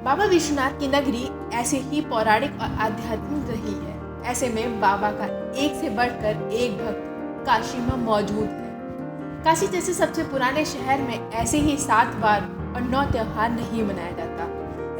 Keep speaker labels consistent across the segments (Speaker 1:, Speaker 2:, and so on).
Speaker 1: बाबा विश्वनाथ की नगरी ऐसे ही पौराणिक और आध्यात्मिक रही है। ऐसे में बाबा का एक से बढ़कर एक भक्त काशी में मौजूद है। काशी जैसे सबसे पुराने शहर में ऐसे ही 7 वार और 9 त्योहार नहीं मनाया जाता।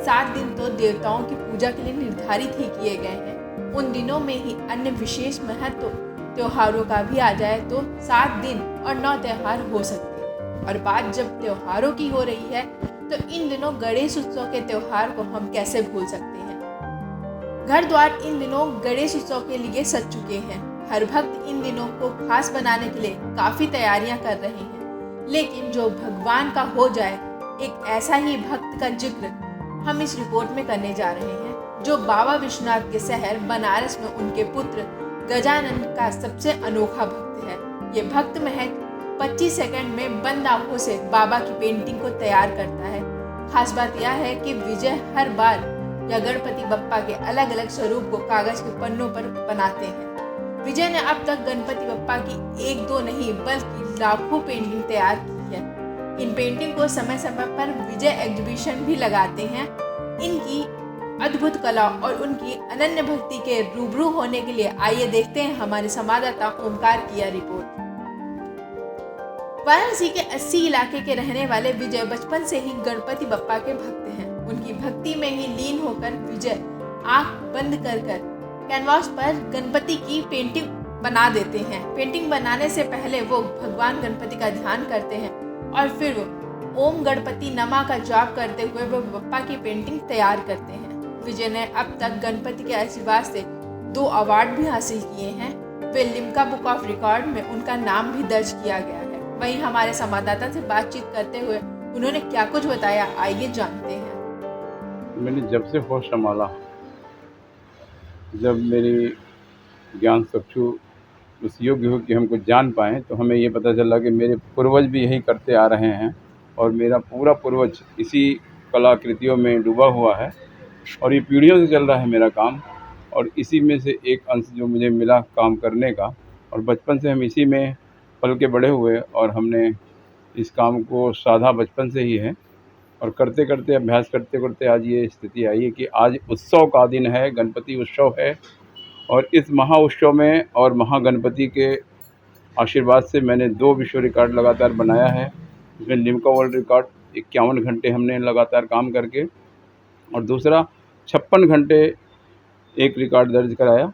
Speaker 1: 7 दिन तो देवताओं की पूजा के लिए निर्धारित ही किए गए हैं। उन दिनों में ही अन्य विशेष महत्व त्योहारों का भी आ जाए तो 7 दिन और 9 त्योहार हो सकते हैं। और बात जब त्योहारों की हो रही है तो इन दिनों गणेश उत्सव के त्योहार को हम कैसे भूल सकते हैं। घर द्वार इन दिनों गणेश उत्सव के लिए सज चुके हैं। हर भक्त इन दिनों को खास बनाने के लिए काफी तैयारियां कर रहे हैं। लेकिन जो भगवान का हो जाए, एक ऐसा ही भक्त का जिक्र हम इस रिपोर्ट में करने जा रहे हैं, जो बाबा विश्वनाथ के शहर बनारस में उनके पुत्र गजानन का सबसे अनोखा भक्त है। ये भक्त महज 25 सेकंड में बंद आंखों से बाबा की पेंटिंग को तैयार करता है। खास बात यह है कि विजय हर बार या गणपति बप्पा के अलग अलग स्वरूप को कागज के पन्नों पर बनाते हैं। विजय ने अब तक गणपति बप्पा की 1-2 नहीं बल्कि लाखों पेंटिंग तैयार की है। इन पेंटिंग को समय समय पर विजय एग्जीबिशन भी लगाते हैं। इनकी अद्भुत कला और उनकी अनन्य भक्ति के रूबरू होने के लिए आइए देखते हैं हमारे संवाददाता ओमकार की यह रिपोर्ट। वाराणसी के 80 इलाके के रहने वाले विजय बचपन से ही गणपति बप्पा के भक्त हैं। उनकी भक्ति में ही लीन होकर विजय आंख बंद कर कैनवास पर गणपति की पेंटिंग बना देते हैं। पेंटिंग बनाने से पहले वो भगवान गणपति का ध्यान करते हैं और फिर वो ओम गणपति नमा का जाप करते हुए वो बप्पा की पेंटिंग तैयार करते हैं। विजय ने अब तक गणपति के आशीर्वाद से 2 अवार्ड भी हासिल किए हैं। वे लिम्का बुक ऑफ रिकॉर्ड में उनका नाम भी दर्ज किया गया है। वहीं हमारे संवाददाता से बातचीत करते हुए उन्होंने क्या कुछ बताया, आइए जानते हैं।
Speaker 2: मैंने जब से होश संभाला, जब मेरी ज्ञान चक्षु उस योग्य हो कि हमको जान पाएँ, तो हमें ये पता चला कि मेरे पूर्वज भी यही करते आ रहे हैं और मेरा पूरा पूर्वज इसी कलाकृतियों में डूबा हुआ है और ये पीढ़ियों से चल रहा है मेरा काम। और इसी में से एक अंश जो मुझे मिला काम करने का, और बचपन से हम इसी में पल के बड़े हुए और हमने इस काम को साधा बचपन से ही है। और करते करते अभ्यास करते करते आज ये स्थिति आई है कि आज उत्सव का दिन है, गणपति उत्सव है। और इस महा उत्सव में और महागणपति के आशीर्वाद से मैंने 2 विश्व रिकॉर्ड लगातार बनाया है। इसमें लिम्का वर्ल्ड रिकॉर्ड 51 घंटे हमने लगातार काम करके, और दूसरा 56 घंटे एक रिकॉर्ड दर्ज कराया।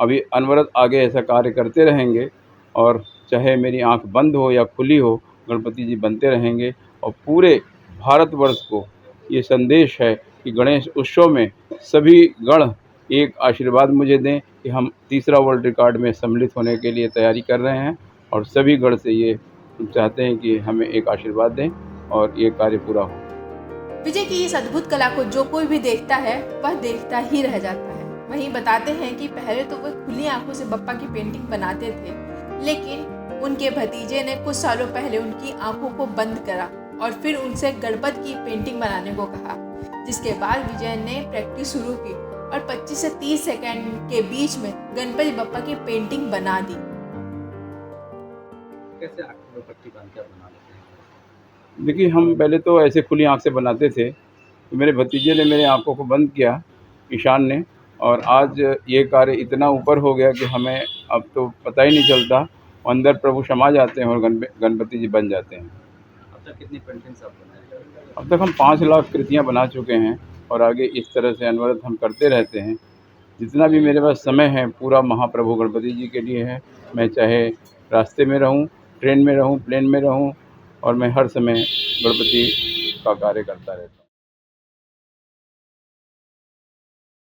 Speaker 2: अभी अनवरत आगे ऐसा कार्य करते रहेंगे और चाहे मेरी आंख बंद हो या खुली हो, गणपति जी बनते रहेंगे। और पूरे भारतवर्ष को ये संदेश है कि गणेश उत्सव में सभी गण एक आशीर्वाद मुझे दें कि हम 3रा वर्ल्ड रिकॉर्ड में सम्मिलित होने के लिए तैयारी कर रहे हैं। और सभी गण से ये चाहते हैं कि हमें एक आशीर्वाद दें और ये कार्य पूरा हो।
Speaker 1: विजय की इस अद्भुत कला को जो कोई भी देखता है वह देखता ही रह जाता है। वहीं बताते हैं कि पहले तो वे खुली आंखों से बप्पा की पेंटिंग बनाते थे, लेकिन उनके भतीजे ने कुछ सालों पहले उनकी आंखों को बंद करा और फिर उनसे गणपति की पेंटिंग बनाने को कहा, जिसके बाद विजय ने प्रैक्टिस शुरू की और 25 से 30 सेकंड के बीच में गणपति बप्पा की पेंटिंग बना दी।
Speaker 3: कैसे आंखों में पट्टी बांध कर बना लेते हैं?
Speaker 2: देखिए, हम पहले तो ऐसे खुली आंख से बनाते थे, तो मेरे भतीजे ने मेरे आंखों को बंद किया, ईशान ने, और आज ये कार्य इतना ऊपर हो गया कि हमें अब तो पता ही नहीं चलता, अंदर प्रभु समा जाते हैं और गणपति जी बन जाते हैं।
Speaker 3: अब तक कितनी पेंटिंग्स आप बनाए?
Speaker 2: अब तक हम 5 लाख कृतियाँ बना चुके हैं और आगे इस तरह से अनवरत हम करते रहते हैं। जितना भी मेरे पास समय है पूरा महाप्रभु गणपति जी के लिए है। मैं चाहे रास्ते में रहूं, ट्रेन में रहूं, प्लेन में रहूं, और मैं हर समय गणपति का कार्य करता रहता हूं।